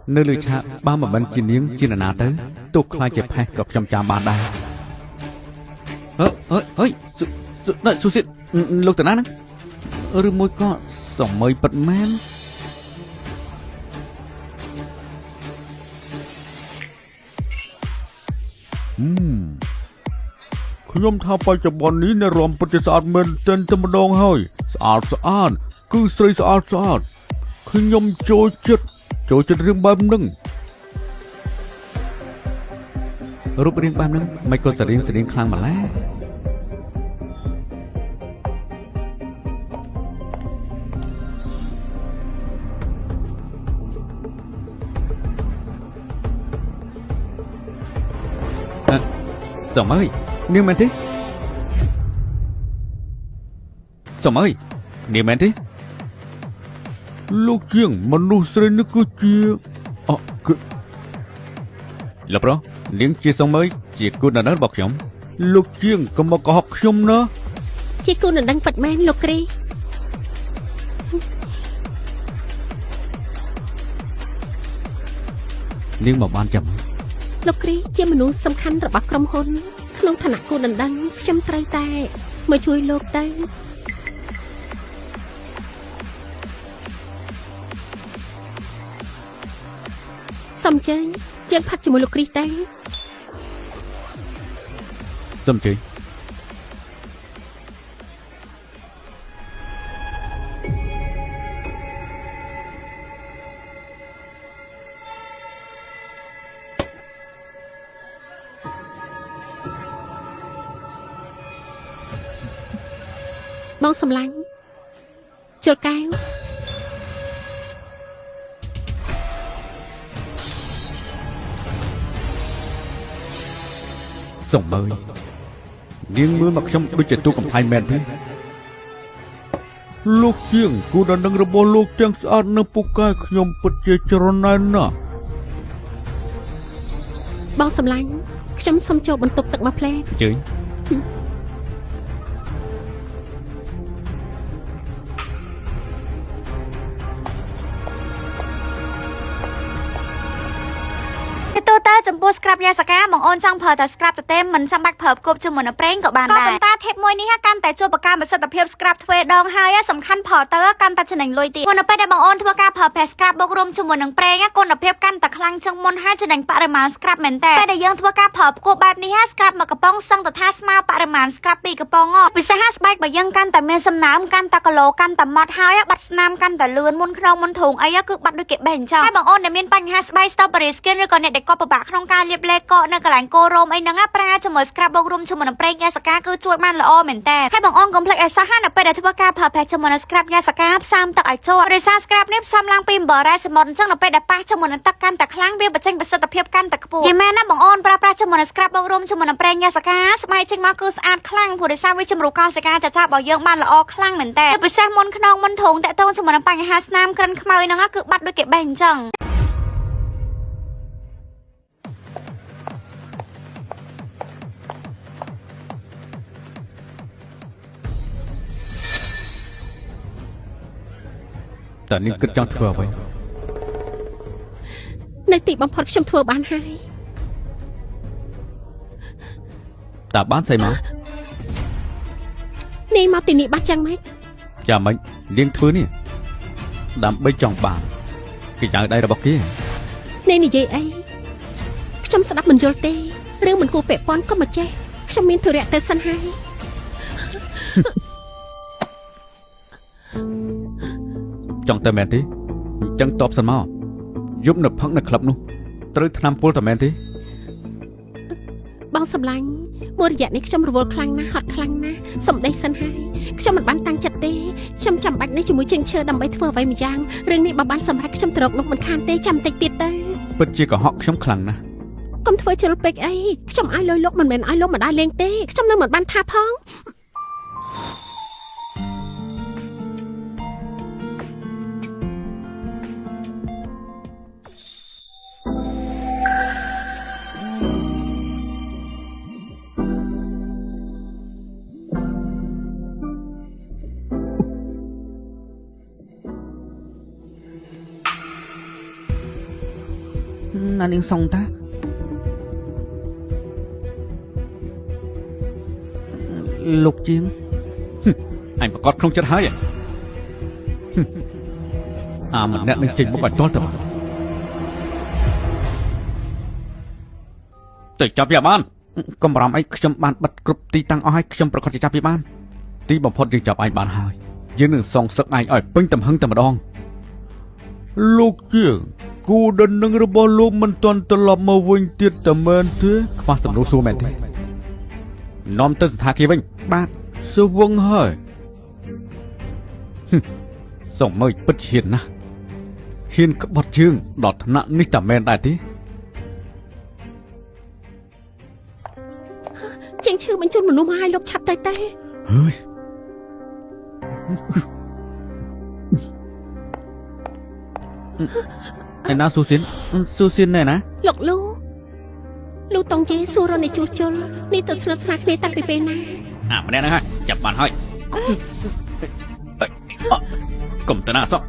nơi lựa chọn ba mà bên chín niếng chín là ná tới tục khai chẹp hay gặp trong trà bàn đài đợi su xịt lúc từ nãy rồi môi có sòng mây bật menខ្ញុំថាបច្ចុប្បន្ននេះនៅរំពិតជាស្អាតមែនទែនតែម្ដងហើយស្អាតគឺស្រីស្អាតខ្ញុំចូលចិត្តរឿងបែបហ្នឹងរូបរាងបែបហ្នឹងមិនក៏សរៀងខ្លាំងម្ល៉េះសមអើយនាងមែនទេសមអើយនាងមែនទេលោកជាងមនុស្សស្រីនេះគឺជាលោកប្រុសនាងជាសមអើយជាគូនដល់របស់ខ្ញុំលោកជាងកុំមកកុហកខ្ញុំណាជាគូនដល់ប៉ាត់មែនលោកគ្រីនាងមកបានចាំលោកគ្រីជាមនុស្សសំខាន់របស់ក្រុមហ៊ុនក្នុងឋានៈគូដណ្ដឹងខ្ញុំត្រូវតែមកជួយលោកទៅសំជើញយើងផាត់ជាមួយលោកគ្រីទេសំជើញបងសម្លាញ់ជលកែវសំអើយនាងមើលមកខ្ញុំដូចជាទូកំ plaign មែនទេលោកជាងគូដណ្ដឹងរបស់លោកទាំងស្អាតនិងពូកែខ្ញុំពិតជាច្រណែនណាស់បងសម្លាញ់ខ្ញុំសូមចូលបន្ទប់ទឹកមួយផ្លែជើញចំពោះ scrap យ៉ាសកាបងអូនចង់ប្រើតែ scrap ទៅទេមិនចាំបាច់ប្រើគប់ជាមួយនឹងប្រេងក៏បានដែរប៉ុន្តែ tip មួយនេះកាន់តែជួយបង្កើនប្រសិទ្ធភាព scrap ទ្វេដងហើយសំខាន់ប្រើទៅកាន់តែចំណេញលុយទៀតនៅពេលដែលបងអូនធ្វើការប្រើប្រាស់ scrap បូករួមជាមួយនឹងប្រេងគុណភាពកាន់តែខ្លាំងជាងមុនហើយចំណេញបរិមាណ scrap មែនតើពេលដែលយើងធ្វើការប្រើគប់បែបនេះ scrap មួយកំប៉ុងសឹងទៅថាស្មើបរិមាណ scrap 2កំប៉ុងពិសេសស្បែកបើយើងកាន់តែមានសំណើមកាន់តែគីឡូកាន់តែម៉ត់ហើយបាត់ស្នាមកាន់តែលឿនមុនក្នុងមុនធុងអីគឺបាត់ដូចគេបេះអញ្ចឹងហើយបងអូនដែលមានបញ្ហាស្បែក strawberry skin ឬក៏អ្នកដែលកប់ពិបាកក្នុងការលាបឡេកនៅកន្លែងកូរ៉ូមអីហ្នឹងប្រើជាមួយ scrap បូករួមជាមួយនឹងប្រេងយ៉ាសកាគឺជួយបានល្អមែនតើហើយបងអូនកុំភ្លេចឲ្យសោះនៅពេលដែលធ្វើការប្រើប្រាស់ជាមួយនឹង scrap យ៉ាសកាផ្សំទឹកឲ្យចូលដោយសារ scrap នេះផ្សំឡើងពីអំបិលរ៉ែសមុទ្រអញ្ចឹងនៅពេលដែលប៉ះជាមួយនឹងទឹកកាន់តែខ្លាំងវាបញ្ចេញប្រសិទ្ធភាពកាន់តែខ្ពស់យីមែនណាបងអូនប្រើប្រាស់ជាមួយនឹង scrap បូករួមជាមួយនឹងប្រេងយ៉ាសកាស្បែកចេញមកគឺស្អាតខ្លាំងព្រោះដោយសារវាជំរុញកោសិកាចាចារបស់យើងបានល្អខ្លាំងមែនតើពិសេសមុនក្នុងមុនធុងតាក់ទងជាមួយនឹងបញ្ហាស្នាមក្រិនខ្មៅហ្នឹងគឺបាត់ដូចគេបេះអញ្ចឹងតើនាងគិតចង់ធ្វើអ្វីនៅទីបំផុតខ្ញុំធ្វើបានហើយតើបានស្អីមកនេះមកទីនេះបាត់យ៉ាងម៉េចចាំមិននាងធ្វើនេះដើម្បីចង់បានគេចៅដៃរបស់គេនេះនិយាយអីខ្ញុំស្ដាប់មិនយល់ទេរឿងមិនគួរពាក់ព័ន្ធក៏មិនចេះខ្ញុំមានធុរៈទៅសិនហើយចង់តែមែនទេអញ្ចឹងតបសិនមកយប់នៅផឹកនៅក្លឹបនោះត្រូវថ្នាំពុលតែមែនទេបងសម្លាញ់មួយរយៈនេះខ្ញុំរវល់ខ្លាំងណាស់ហត់ខ្លាំងណាស់សំដីសិនហើយខ្ញុំមិនបានតាំងចិត្តទេខ្ញុំចាំបាច់នេះជាមួយជើងឈើដើម្បីធ្វើអ្វីម្យ៉ាងរឿងនេះបើបានសម្រេចខ្ញុំទៅរកនោះមិនខានទេចាំតិចទៀតទៅពិតជាកុហកខ្ញុំខ្លាំងណាស់កុំធ្វើជ្រុលពេកអីខ្ញុំឲ្យលុយលោកមិនមែនឲ្យលោកមិនដែរលេងទេខ្ញុំនៅមិនបានថាផង ណានាងសុងតាលោកជាងអញប្រកាសក្នុងចិត្តហើយអាម្នាក់នឹងចេញមកបាច់តល់ទៅចាប់វាបានកុំបារម្ភអីខ្ញុំបានបិទគ្រប់ទីតាំងអស់ហើយខ្ញុំប្រកាសជាចាប់វាបានទីបំផុតយើងចាប់ឯងបានហើយយើងនឹងសងសឹកឯងឲ្យពេញទំហឹងតែម្ដងលោកជាងគូដណ្ដឹងរបស់លោកមិនទាន់ត្រឡប់មកវិញទៀតតែមែនទេខ្វះសំណួរសួរមែនទេនាំទៅស្ថានភាពវិញបាទសវឹងហើយសុំមើលពិតហ៊ានណាស់ហ៊ានក្បត់ជើងដល់ថ្នាក់នេះតែមែនដែរទេជាងឈឺបញ្ជូនមនុស្សមកឲ្យលោកឆាប់ទៅទេហើយឯណាស៊ូស៊ីនណែណាលោកលូតងជេសួររនៃជួសជុលនេះទៅស្និទ្ធស្នាលគ្នាតាំងពីពេលណាម្នាក់ហ្នឹងហើយចាប់បានហើយកុំតណាសោះ